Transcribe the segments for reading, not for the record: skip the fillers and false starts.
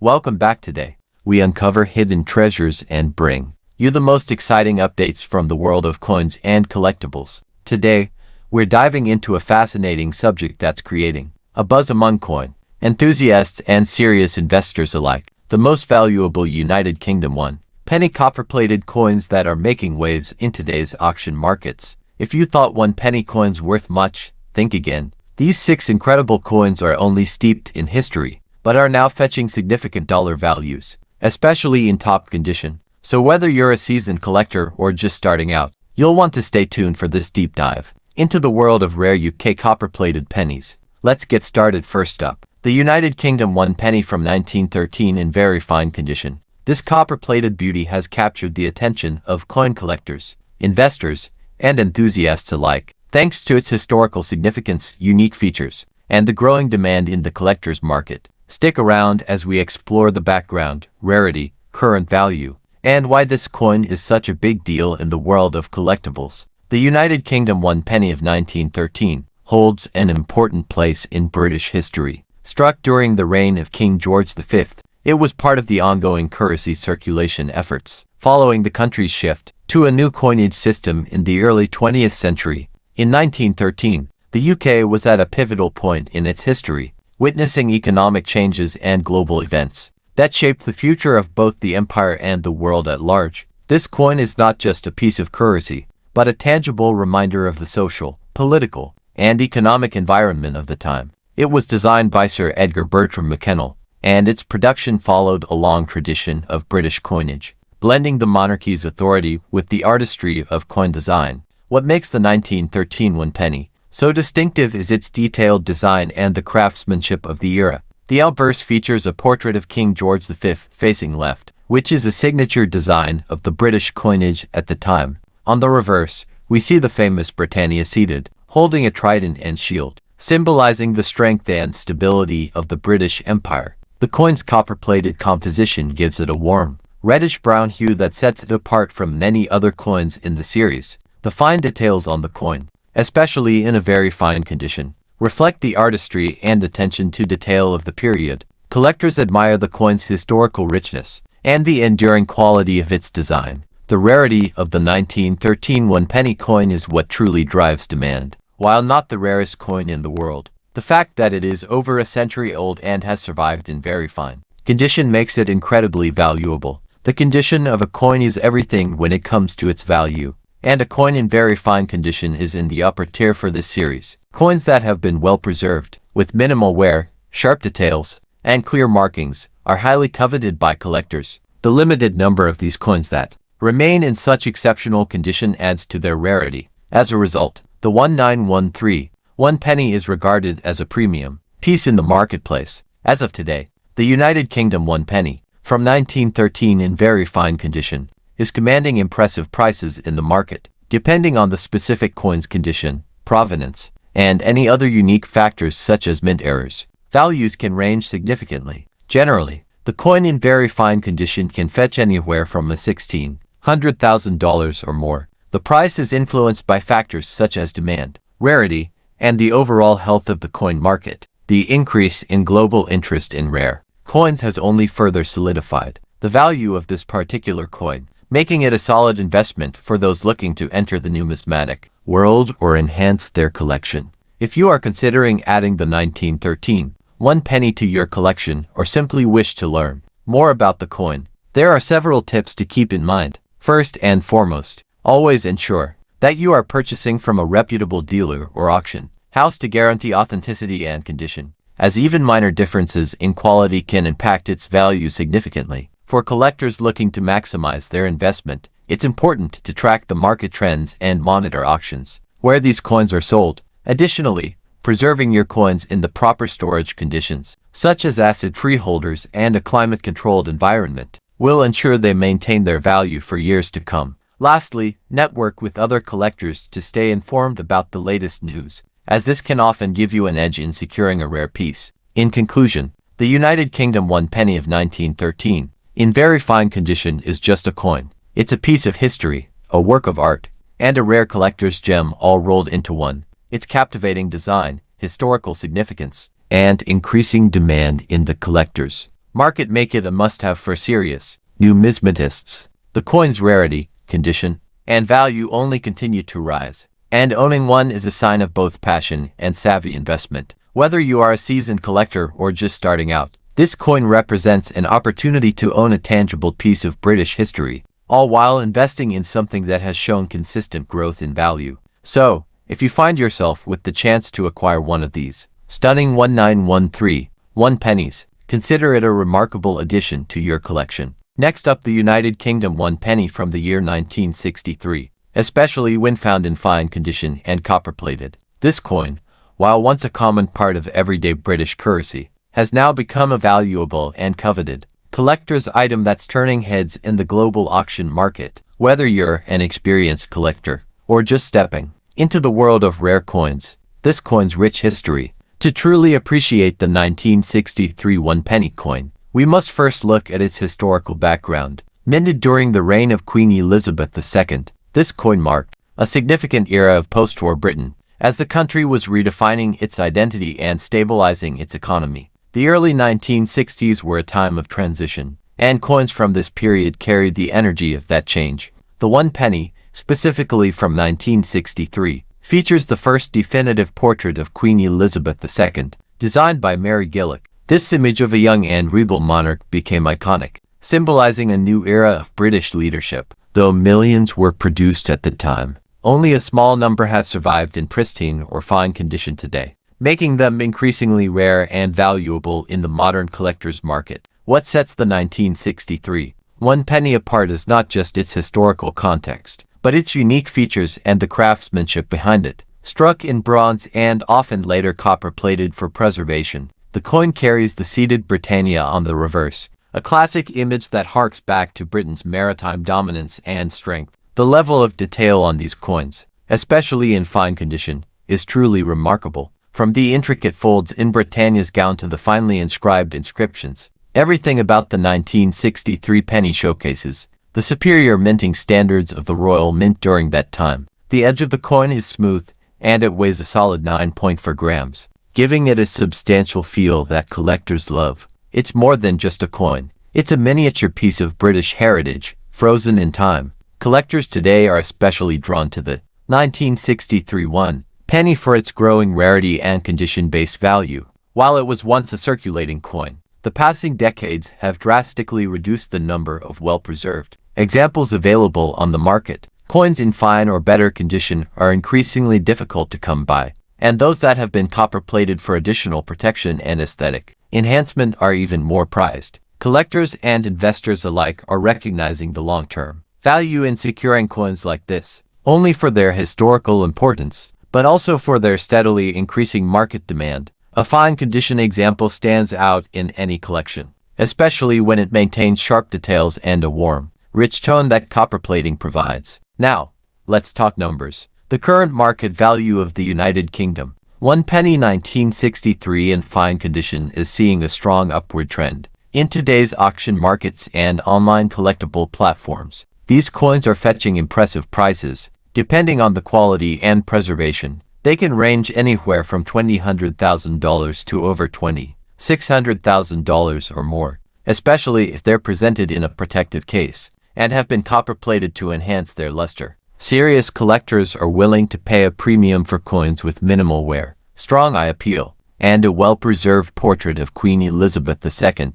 Welcome back. Today, we uncover hidden treasures and bring you the most exciting updates from the world of coins and collectibles. Today, we're diving into a fascinating subject that's creating a buzz among coin enthusiasts and serious investors alike. The most valuable United Kingdom penny copper-plated coins that are making waves in today's auction markets. If you thought one penny coins worth much, think again. These 6 incredible coins are only steeped in history, but are now fetching significant dollar values, especially in top condition. So whether you're a seasoned collector or just starting out, you'll want to stay tuned for this deep dive into the world of rare UK copper-plated pennies. Let's get started. First up, the United Kingdom 1 penny from 1913 in very fine condition. This copper-plated beauty has captured the attention of coin collectors, investors, and enthusiasts alike, thanks to its historical significance, unique features, and the growing demand in the collector's market. Stick around as we explore the background, rarity, current value, and why this coin is such a big deal in the world of collectibles. The United Kingdom 1 penny of 1913 holds an important place in British history. Struck during the reign of King George V, it was part of the ongoing currency circulation efforts, following the country's shift to a new coinage system in the early 20th century. In 1913, the UK was at a pivotal point in its history, witnessing economic changes and global events that shaped the future of both the empire and the world at large. This coin is not just a piece of currency, but a tangible reminder of the social, political, and economic environment of the time. It was designed by Sir Edgar Bertram McKennell, and its production followed a long tradition of British coinage, blending the monarchy's authority with the artistry of coin design. What makes the 1913 1 penny so distinctive is its detailed design and the craftsmanship of the era. The obverse features a portrait of King George V facing left, which is a signature design of the British coinage at the time. On the reverse, we see the famous Britannia seated, holding a trident and shield, symbolizing the strength and stability of the British Empire. The coin's copper-plated composition gives it a warm, reddish-brown hue that sets it apart from many other coins in the series. The fine details on the coin, especially in a very fine condition, reflect the artistry and attention to detail of the period. Collectors admire the coin's historical richness and the enduring quality of its design. The rarity of the 1913 1 penny coin is what truly drives demand. While not the rarest coin in the world, the fact that it is over a century old and has survived in very fine condition makes it incredibly valuable. The condition of a coin is everything when it comes to its value, and a coin in very fine condition is in the upper tier for this series. Coins that have been well preserved, with minimal wear, sharp details, and clear markings, are highly coveted by collectors. The limited number of these coins that remain in such exceptional condition adds to their rarity. As a result, the 1913 1 penny is regarded as a premium piece in the marketplace. As of today, the United Kingdom 1 penny, from 1913 in very fine condition, is commanding impressive prices in the market. Depending on the specific coin's condition, provenance, and any other unique factors such as mint errors, values can range significantly. Generally, the coin in very fine condition can fetch anywhere from $1,600,000 or more. The price is influenced by factors such as demand, rarity, and the overall health of the coin market. The increase in global interest in rare coins has only further solidified the value of this particular coin, making it a solid investment for those looking to enter the numismatic world or enhance their collection. If you are considering adding the 1913 1 penny to your collection or simply wish to learn more about the coin, there are several tips to keep in mind. First and foremost, always ensure that you are purchasing from a reputable dealer or auction house to guarantee authenticity and condition, as even minor differences in quality can impact its value significantly. For collectors looking to maximize their investment, it's important to track the market trends and monitor auctions where these coins are sold. Additionally, preserving your coins in the proper storage conditions, such as acid-free holders and a climate-controlled environment, will ensure they maintain their value for years to come. Lastly, network with other collectors to stay informed about the latest news, as this can often give you an edge in securing a rare piece. In conclusion, the United Kingdom 1 penny of 1913, in very fine condition, is just a coin. It's a piece of history, a work of art, and a rare collector's gem all rolled into one. Its captivating design, historical significance, and increasing demand in the collector's market make it a must-have for serious numismatists. The coin's rarity, condition, and value only continue to rise, and owning one is a sign of both passion and savvy investment. Whether you are a seasoned collector or just starting out, this coin represents an opportunity to own a tangible piece of British history, all while investing in something that has shown consistent growth in value. So, if you find yourself with the chance to acquire one of these stunning 1913 pennies, consider it a remarkable addition to your collection. Next up, the United Kingdom 1 penny from the year 1963, especially when found in fine condition and copper-plated. This coin, while once a common part of everyday British currency, has now become a valuable and coveted collector's item that's turning heads in the global auction market. Whether you're an experienced collector or just stepping into the world of rare coins, this coin's rich history. To truly appreciate the 1963 one-penny coin, we must first look at its historical background. Minted during the reign of Queen Elizabeth II, this coin marked a significant era of post-war Britain, as the country was redefining its identity and stabilizing its economy. The early 1960s were a time of transition, and coins from this period carried the energy of that change. The one penny, specifically from 1963, features the first definitive portrait of Queen Elizabeth II, designed by Mary Gillick. This image of a young and regal monarch became iconic, symbolizing a new era of British leadership. Though millions were produced at the time, only a small number have survived in pristine or fine condition today, making them increasingly rare and valuable in the modern collector's market. What sets the 1963 one penny apart is not just its historical context, but its unique features and the craftsmanship behind it. Struck in bronze and often later copper-plated for preservation, the coin carries the seated Britannia on the reverse, a classic image that harks back to Britain's maritime dominance and strength. The level of detail on these coins, especially in fine condition, is truly remarkable. From the intricate folds in Britannia's gown to the finely inscribed inscriptions, everything about the 1963 penny showcases the superior minting standards of the Royal Mint during that time. The edge of the coin is smooth, and it weighs a solid 9.4 grams, giving it a substantial feel that collectors love. It's more than just a coin. It's a miniature piece of British heritage, frozen in time. Collectors today are especially drawn to the 1963 one penny for its growing rarity and condition-based value. While it was once a circulating coin, the passing decades have drastically reduced the number of well-preserved examples available on the market. Coins in fine or better condition are increasingly difficult to come by, and those that have been copper-plated for additional protection and aesthetic enhancement are even more prized. Collectors and investors alike are recognizing the long-term value in securing coins like this, only for their historical importance, but also for their steadily increasing market demand. A fine condition example stands out in any collection, especially when it maintains sharp details and a warm, rich tone that copper plating provides. Now, let's talk numbers. The current market value of the United Kingdom one penny 1963 in fine condition is seeing a strong upward trend. In today's auction markets and online collectible platforms, these coins are fetching impressive prices. Depending on the quality and preservation, they can range anywhere from $20,000 to over $26,000 or more, especially if they're presented in a protective case and have been copper-plated to enhance their luster. Serious collectors are willing to pay a premium for coins with minimal wear, strong eye appeal, and a well-preserved portrait of Queen Elizabeth II.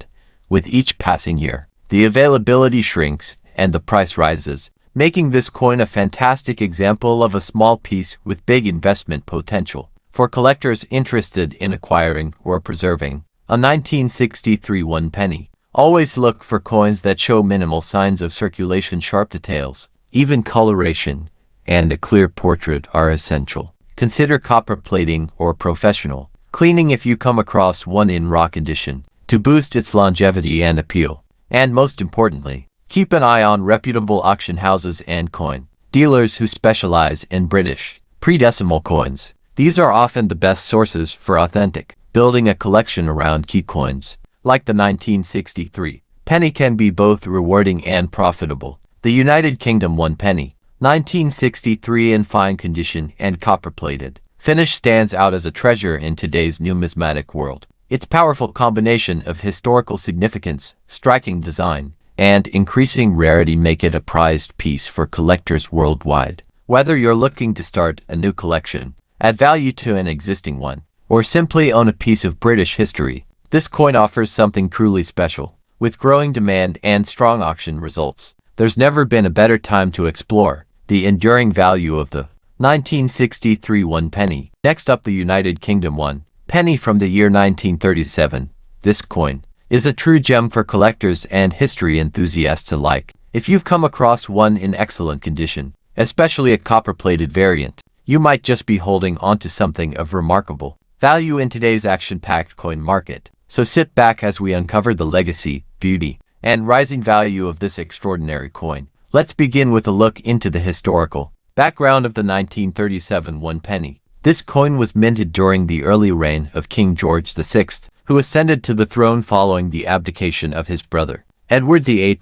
With each passing year, the availability shrinks and the price rises, making this coin a fantastic example of a small piece with big investment potential. For collectors interested in acquiring or preserving a 1963 one penny, always look for coins that show minimal signs of circulation. Sharp details, even coloration, and a clear portrait are essential. Consider copper plating or professional cleaning if you come across one in raw condition, to boost its longevity and appeal. And most importantly, keep an eye on reputable auction houses and coin dealers who specialize in British pre-decimal coins. These are often the best sources for authentic. Building a collection around key coins, like the 1963 penny, can be both rewarding and profitable. The United Kingdom one penny, 1963 in fine condition and copper-plated finish stands out as a treasure in today's numismatic world. Its powerful combination of historical significance, striking design, and increasing rarity make it a prized piece for collectors worldwide. Whether you're looking to start a new collection, add value to an existing one, or simply own a piece of British history, this coin offers something truly special. With growing demand and strong auction results, there's never been a better time to explore the enduring value of the 1963 one penny. Next up, the United Kingdom one penny from the year 1937. This coin is a true gem for collectors and history enthusiasts alike. If you've come across one in excellent condition, especially a copper-plated variant, you might just be holding onto something of remarkable value in today's action-packed coin market. So sit back as we uncover the legacy, beauty, and rising value of this extraordinary coin. Let's begin with a look into the historical background of the 1937 one penny. This coin was minted during the early reign of King George VI, who ascended to the throne following the abdication of his brother, Edward VIII.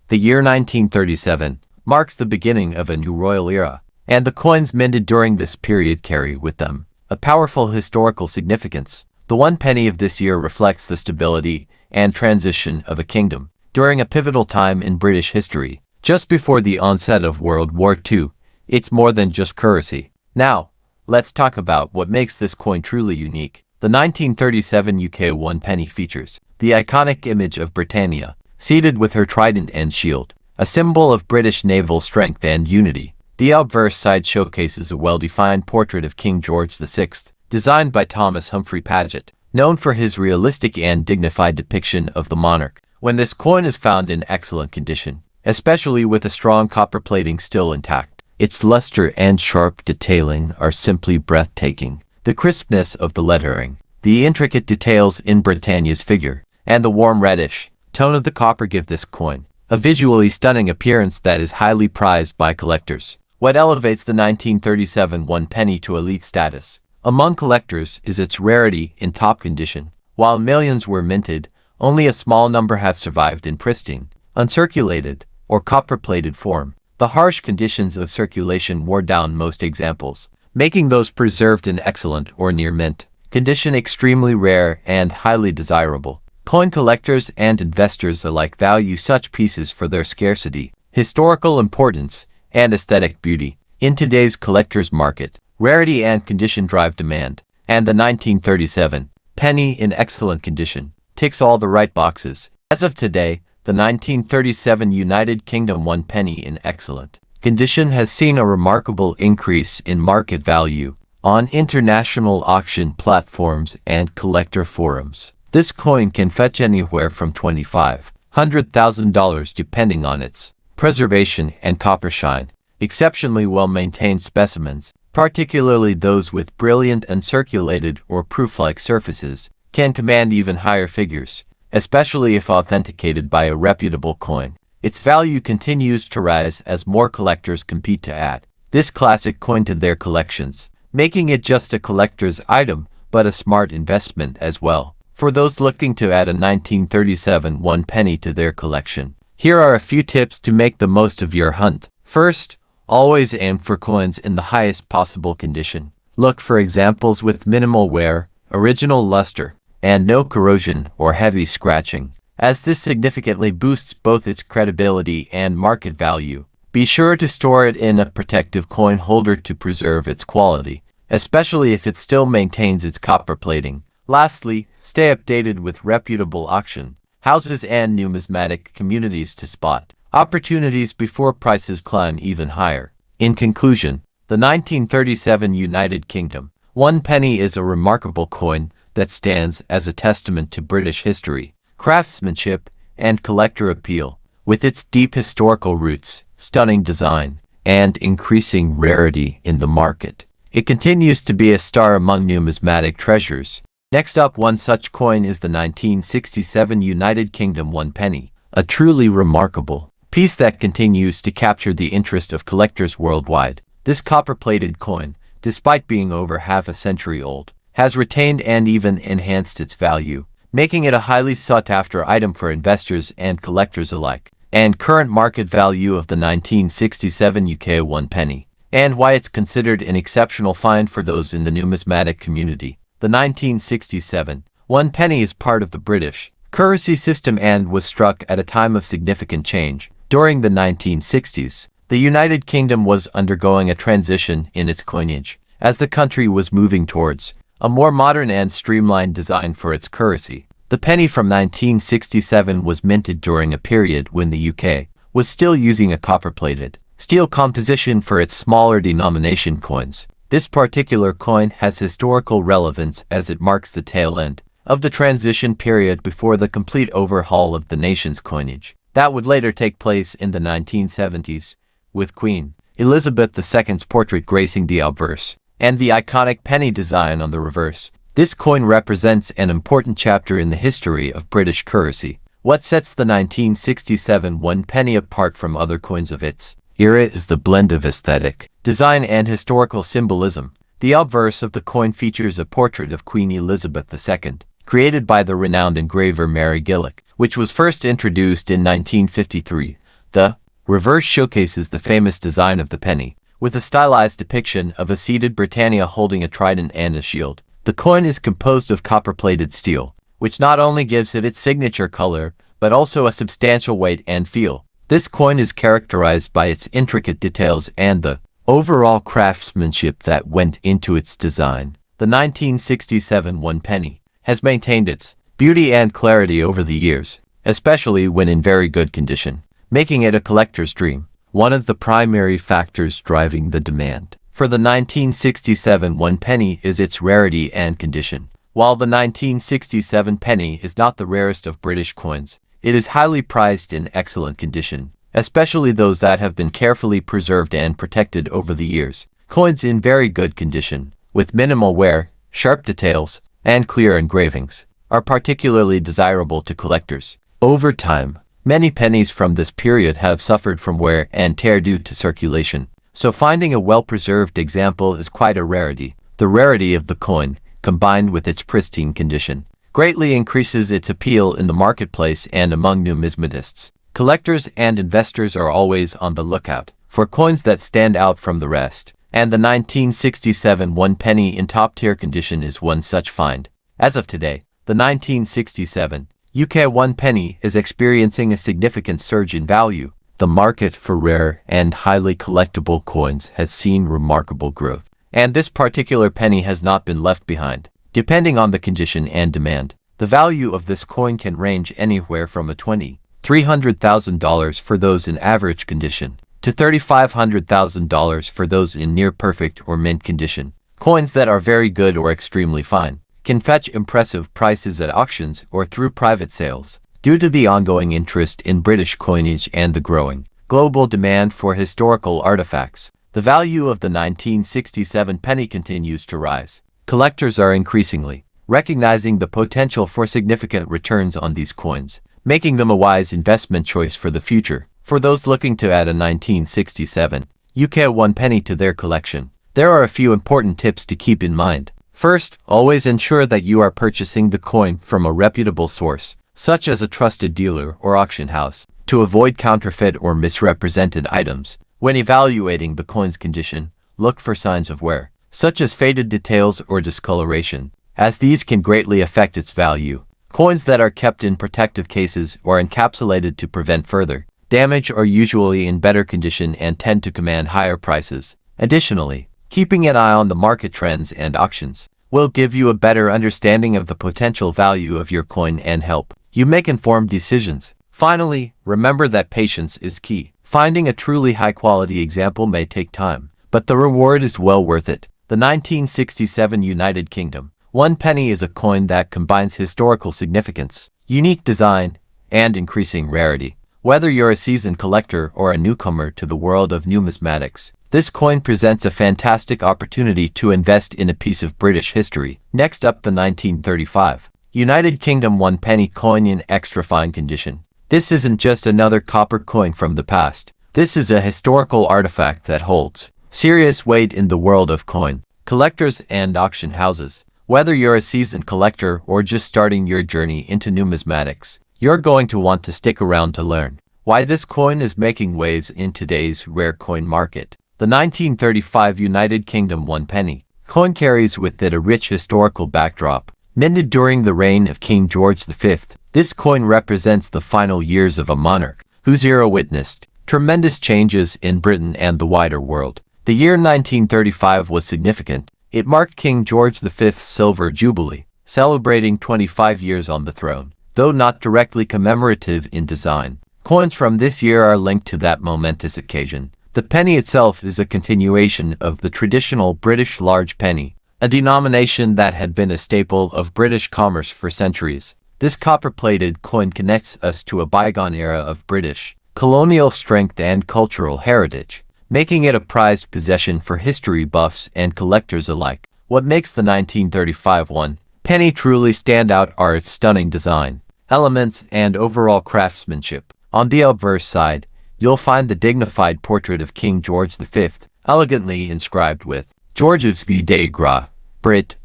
The year 1937 marks the beginning of a new royal era, and the coins minted during this period carry with them a powerful historical significance. The one penny of this year reflects the stability and transition of a kingdom during a pivotal time in British history, just before the onset of World War II. It's more than just currency. Now, let's talk about what makes this coin truly unique. The 1937 UK one penny features the iconic image of Britannia, seated with her trident and shield, a symbol of British naval strength and unity. The obverse side showcases a well-defined portrait of King George VI, designed by Thomas Humphrey Paget, known for his realistic and dignified depiction of the monarch. When this coin is found in excellent condition, especially with a strong copper plating still intact, its luster and sharp detailing are simply breathtaking. The crispness of the lettering, the intricate details in Britannia's figure, and the warm reddish tone of the copper give this coin a visually stunning appearance that is highly prized by collectors. What elevates the 1937 one penny to elite status among collectors is its rarity in top condition. While millions were minted, only a small number have survived in pristine, uncirculated, or copper-plated form. The harsh conditions of circulation wore down most examples, making those preserved in excellent or near mint condition extremely rare and highly desirable. Coin collectors and investors alike value such pieces for their scarcity, historical importance, and aesthetic beauty. In today's collector's market, rarity and condition drive demand, and the 1937 penny in excellent condition ticks all the right boxes. As of today, the 1937 United Kingdom one penny in excellent condition has seen a remarkable increase in market value on international auction platforms and collector forums. This coin can fetch anywhere from $2,500,000 depending on its preservation and copper shine. Exceptionally well-maintained specimens, particularly those with brilliant uncirculated or proof-like surfaces, can command even higher figures, especially if authenticated by a reputable coin. Its value continues to rise as more collectors compete to add this classic coin to their collections, making it just a collector's item, but a smart investment as well. For those looking to add a 1937 one penny to their collection, here are a few tips to make the most of your hunt. First, always aim for coins in the highest possible condition. Look for examples with minimal wear, original luster, and no corrosion or heavy scratching, as this significantly boosts both its credibility and market value. Be sure to store it in a protective coin holder to preserve its quality, especially if it still maintains its copper plating. Lastly, stay updated with reputable auction houses and numismatic communities to spot opportunities before prices climb even higher. In conclusion, the 1937 United Kingdom one penny is a remarkable coin that stands as a testament to British history, craftsmanship, and collector appeal. With its deep historical roots, stunning design, and increasing rarity in the market, it continues to be a star among numismatic treasures. Next up, one such coin is the 1967 United Kingdom one penny, a truly remarkable piece that continues to capture the interest of collectors worldwide. This copper-plated coin, despite being over half a century old, has retained and even enhanced its value, making it a highly sought-after item for investors and collectors alike. And current market value of the 1967 UK one penny, and why it's considered an exceptional find for those in the numismatic community. The 1967 1 penny is part of the British currency system and was struck at a time of significant change. During the 1960s, the United Kingdom was undergoing a transition in its coinage, as the country was moving towards a more modern and streamlined design for its currency. The penny from 1967 was minted during a period when the UK was still using a copper-plated steel composition for its smaller denomination coins. This particular coin has historical relevance as it marks the tail end of the transition period before the complete overhaul of the nation's coinage. That would later take place in the 1970s, with Queen Elizabeth II's portrait gracing the obverse, and the iconic penny design on the reverse. This coin represents an important chapter in the history of British currency. What sets the 1967 1 penny apart from other coins of its era is the blend of aesthetic, design and historical symbolism. The obverse of the coin features a portrait of Queen Elizabeth II, created by the renowned engraver Mary Gillick, which was first introduced in 1953. The reverse showcases the famous design of the penny, with a stylized depiction of a seated Britannia holding a trident and a shield. The coin is composed of copper-plated steel, which not only gives it its signature color, but also a substantial weight and feel. This coin is characterized by its intricate details and the overall craftsmanship that went into its design. The 1967 1 penny has maintained its beauty and clarity over the years, especially when in very good condition, making it a collector's dream. One of the primary factors driving the demand for the 1967 1 penny is its rarity and condition. While the 1967 penny is not the rarest of British coins, it is highly prized in excellent condition, especially those that have been carefully preserved and protected over the years. Coins in very good condition, with minimal wear, sharp details, and clear engravings, are particularly desirable to collectors. Over time, many pennies from this period have suffered from wear and tear due to circulation, so finding a well-preserved example is quite a rarity. The rarity of the coin, combined with its pristine condition, greatly increases its appeal in the marketplace and among numismatists. Collectors and investors are always on the lookout for coins that stand out from the rest, and the 1967 1 penny in top-tier condition is one such find. As of today, the 1967 UK 1 penny is experiencing a significant surge in value. The market for rare and highly collectible coins has seen remarkable growth, and this particular penny has not been left behind. Depending on the condition and demand, the value of this coin can range anywhere from $300,000 for those in average condition to $35,000 for those in near-perfect or mint condition. Coins that are very good or extremely fine can fetch impressive prices at auctions or through private sales. Due to the ongoing interest in British coinage and the growing global demand for historical artifacts, the value of the 1967 penny continues to rise. Collectors are increasingly recognizing the potential for significant returns on these coins, making them a wise investment choice for the future. For those looking to add a 1967 UK 1 penny to their collection, there are a few important tips to keep in mind. First, always ensure that you are purchasing the coin from a reputable source, such as a trusted dealer or auction house, to avoid counterfeit or misrepresented items. When evaluating the coin's condition, look for signs of wear, such as faded details or discoloration, as these can greatly affect its value. Coins that are kept in protective cases or encapsulated to prevent further damage are usually in better condition and tend to command higher prices. Additionally, keeping an eye on the market trends and auctions will give you a better understanding of the potential value of your coin and help you make informed decisions. Finally, remember that patience is key. Finding a truly high-quality example may take time, but the reward is well worth it. The 1967 United Kingdom 1 penny is a coin that combines historical significance, unique design, and increasing rarity. Whether you're a seasoned collector or a newcomer to the world of numismatics, this coin presents a fantastic opportunity to invest in a piece of British history. Next up, the 1935 United Kingdom 1 penny coin in extra fine condition. This isn't just another copper coin from the past. This is a historical artifact that holds serious weight in the world of coin collectors and auction houses. Whether you're a seasoned collector or just starting your journey into numismatics, you're going to want to stick around to learn why this coin is making waves in today's rare coin market. The 1935 United Kingdom 1 penny coin carries with it a rich historical backdrop. Minted during the reign of King George V, this coin represents the final years of a monarch whose era witnessed tremendous changes in Britain and the wider world. The year 1935 was significant. It marked King George V's Silver Jubilee, celebrating 25 years on the throne. Though not directly commemorative in design, coins from this year are linked to that momentous occasion. The penny itself is a continuation of the traditional British large penny, a denomination that had been a staple of British commerce for centuries. This copper-plated coin connects us to a bygone era of British colonial strength and cultural heritage, making it a prized possession for history buffs and collectors alike. What makes the 1935 penny truly stand out are its stunning design, elements, and overall craftsmanship. On the obverse side, you'll find the dignified portrait of King George V, elegantly inscribed with Georges V de Gras, Brit,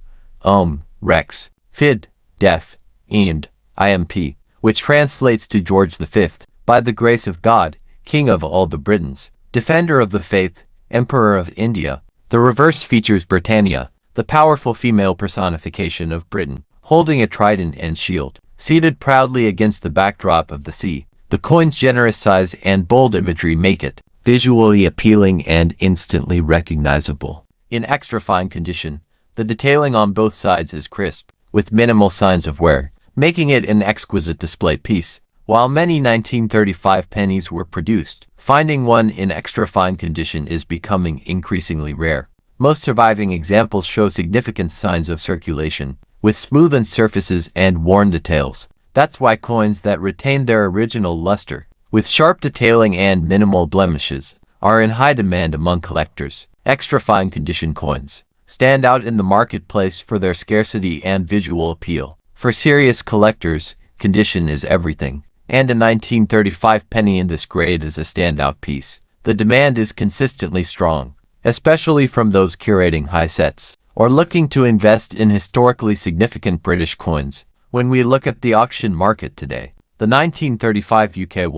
Rex, Fid, Def, and Imp, which translates to George V, by the grace of God, King of all the Britons, Defender of the Faith, Emperor of India. The reverse features Britannia, the powerful female personification of Britain, holding a trident and shield, seated proudly against the backdrop of the sea. The coin's generous size and bold imagery make it visually appealing and instantly recognizable. In extra fine condition, the detailing on both sides is crisp, with minimal signs of wear, making it an exquisite display piece. While many 1935 pennies were produced, finding one in extra fine condition is becoming increasingly rare. Most surviving examples show significant signs of circulation, with smoothened surfaces and worn details. That's why coins that retain their original luster, with sharp detailing and minimal blemishes, are in high demand among collectors. Extra fine condition coins stand out in the marketplace for their scarcity and visual appeal. For serious collectors, condition is everything, and a 1935 penny in this grade is a standout piece. The demand is consistently strong, especially from those curating high sets or looking to invest in historically significant British coins. When we look at the auction market today, the 1935 UK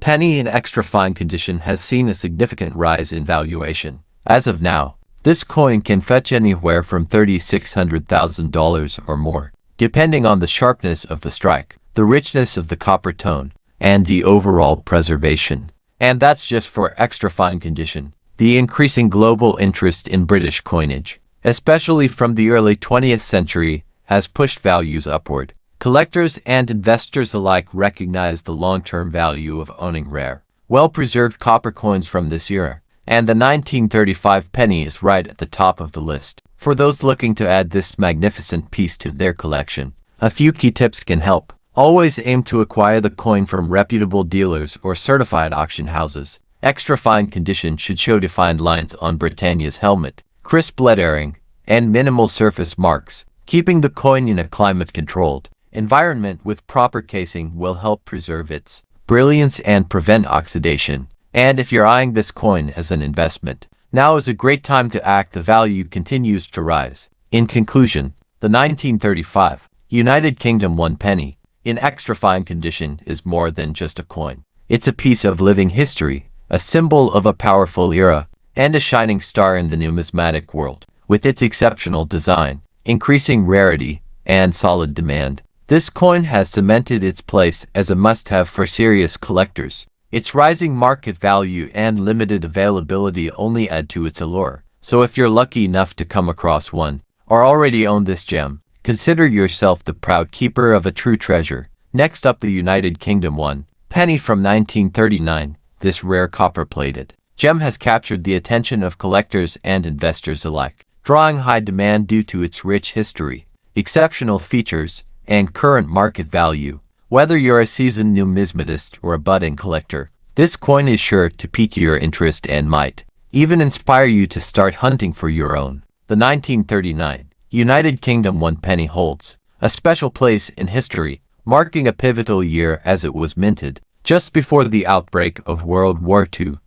penny in extra fine condition has seen a significant rise in valuation. As of now, this coin can fetch anywhere from $3,600,000 or more, depending on the sharpness of the strike, the richness of the copper tone, and the overall preservation. And that's just for extra fine condition. The increasing global interest in British coinage, especially from the early 20th century, has pushed values upward. Collectors and investors alike recognize the long-term value of owning rare, well-preserved copper coins from this era, and the 1935 penny is right at the top of the list. For those looking to add this magnificent piece to their collection, a few key tips can help. Always aim to acquire the coin from reputable dealers or certified auction houses. Extra fine condition should show defined lines on Britannia's helmet, crisp lettering, and minimal surface marks. Keeping the coin in a climate-controlled environment with proper casing will help preserve its brilliance and prevent oxidation. And if you're eyeing this coin as an investment, now is a great time to act. The value continues to rise. In conclusion, the 1935 United Kingdom penny in extra fine condition is more than just a coin. It's a piece of living history, a symbol of a powerful era, and a shining star in the numismatic world. With its exceptional design, increasing rarity, and solid demand, this coin has cemented its place as a must-have for serious collectors. Its rising market value and limited availability only add to its allure. So if you're lucky enough to come across one, or already own this gem, consider yourself the proud keeper of a true treasure. Next up, the United Kingdom penny from 1939. This rare copper-plated gem has captured the attention of collectors and investors alike, drawing high demand due to its rich history, exceptional features, and current market value. Whether you're a seasoned numismatist or a budding collector, this coin is sure to pique your interest and might even inspire you to start hunting for your own. The 1939 United Kingdom penny holds a special place in history, marking a pivotal year as it was minted just before the outbreak of World War II.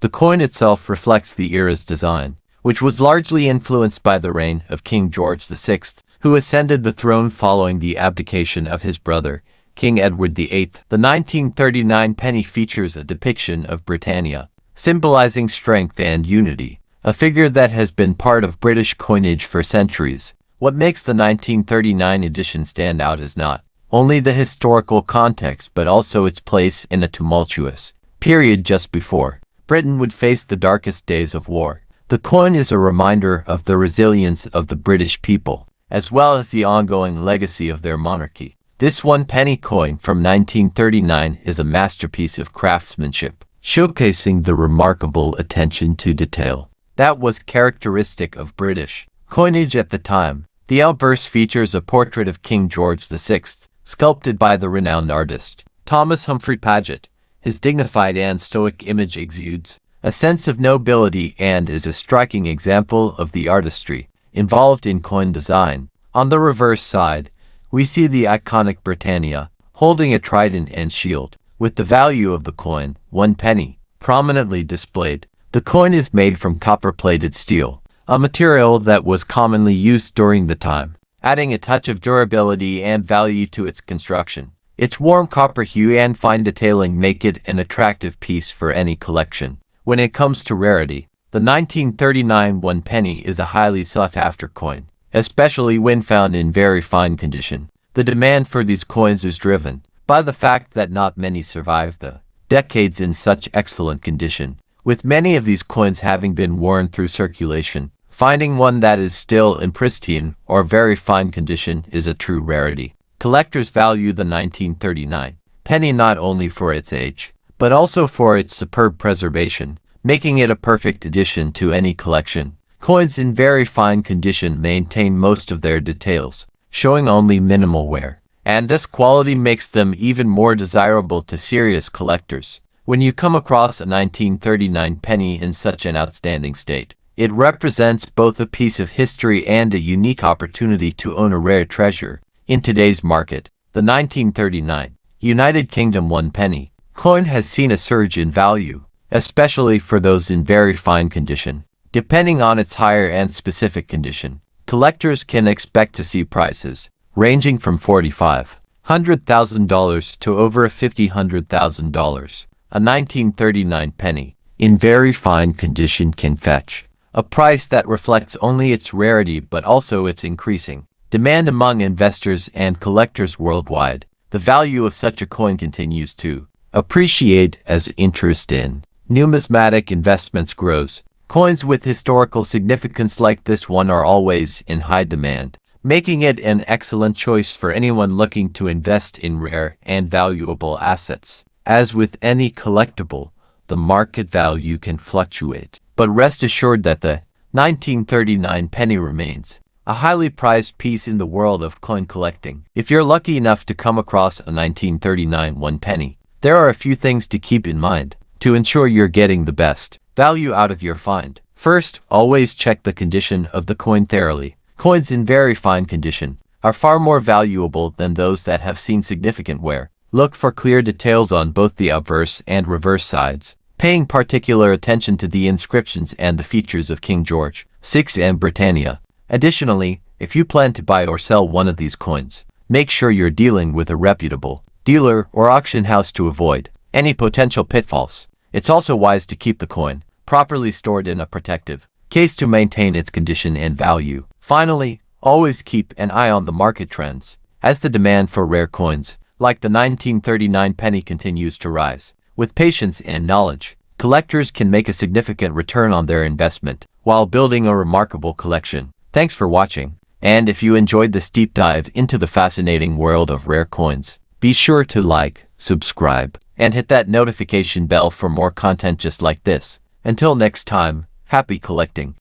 The coin itself reflects the era's design, which was largely influenced by the reign of King George VI, who ascended the throne following the abdication of his brother, King Edward VIII. The 1939 penny features a depiction of Britannia, symbolizing strength and unity, a figure that has been part of British coinage for centuries. What makes the 1939 edition stand out is not only the historical context but also its place in a tumultuous period just before Britain would face the darkest days of war. The coin is a reminder of the resilience of the British people, as well as the ongoing legacy of their monarchy. This 1 penny coin from 1939 is a masterpiece of craftsmanship, showcasing the remarkable attention to detail that was characteristic of British coinage at the time. The obverse features a portrait of King George VI, sculpted by the renowned artist Thomas Humphrey Paget. His dignified and stoic image exudes a sense of nobility and is a striking example of the artistry involved in coin design. On the reverse side, we see the iconic Britannia holding a trident and shield, with the value of the coin, 1 penny, prominently displayed. The coin is made from copper-plated steel, a material that was commonly used during the time, adding a touch of durability and value to its construction. Its warm copper hue and fine detailing make it an attractive piece for any collection. When it comes to rarity, the 1939 1 penny is a highly sought-after coin, especially when found in very fine condition. The demand for these coins is driven by the fact that not many survive the decades in such excellent condition, with many of these coins having been worn through circulation. Finding one that is still in pristine or very fine condition is a true rarity. Collectors value the 1939 penny not only for its age, but also for its superb preservation, making it a perfect addition to any collection. Coins in very fine condition maintain most of their details, showing only minimal wear, and this quality makes them even more desirable to serious collectors. When you come across a 1939 penny in such an outstanding state, it represents both a piece of history and a unique opportunity to own a rare treasure. In today's market, the 1939 United Kingdom 1 penny coin has seen a surge in value, especially for those in very fine condition. Depending on its higher and specific condition, collectors can expect to see prices ranging from $45,000 to over $50,000. A 1939 penny in very fine condition can fetch a price that reflects only its rarity but also its increasing demand among investors and collectors worldwide. The value of such a coin continues to appreciate as interest in numismatic investments grows. Coins with historical significance like this one are always in high demand, making it an excellent choice for anyone looking to invest in rare and valuable assets. As with any collectible, the market value can fluctuate, but rest assured that the 1939 penny remains a highly prized piece in the world of coin collecting. If you're lucky enough to come across a 1939 1 penny, there are a few things to keep in mind to ensure you're getting the best value out of your find. First, always check the condition of the coin thoroughly. Coins in very fine condition are far more valuable than those that have seen significant wear. Look for clear details on both the obverse and reverse sides, paying particular attention to the inscriptions and the features of King George VI and Britannia. Additionally, if you plan to buy or sell one of these coins, make sure you're dealing with a reputable dealer or auction house to avoid any potential pitfalls. It's also wise to keep the coin properly stored in a protective case to maintain its condition and value. Finally, always keep an eye on the market trends. As the demand for rare coins, like the 1939 penny, continues to rise, with patience and knowledge, collectors can make a significant return on their investment while building a remarkable collection. Thanks for watching, and if you enjoyed this deep dive into the fascinating world of rare coins, be sure to like, subscribe, and hit that notification bell for more content just like this. Until next time, happy collecting.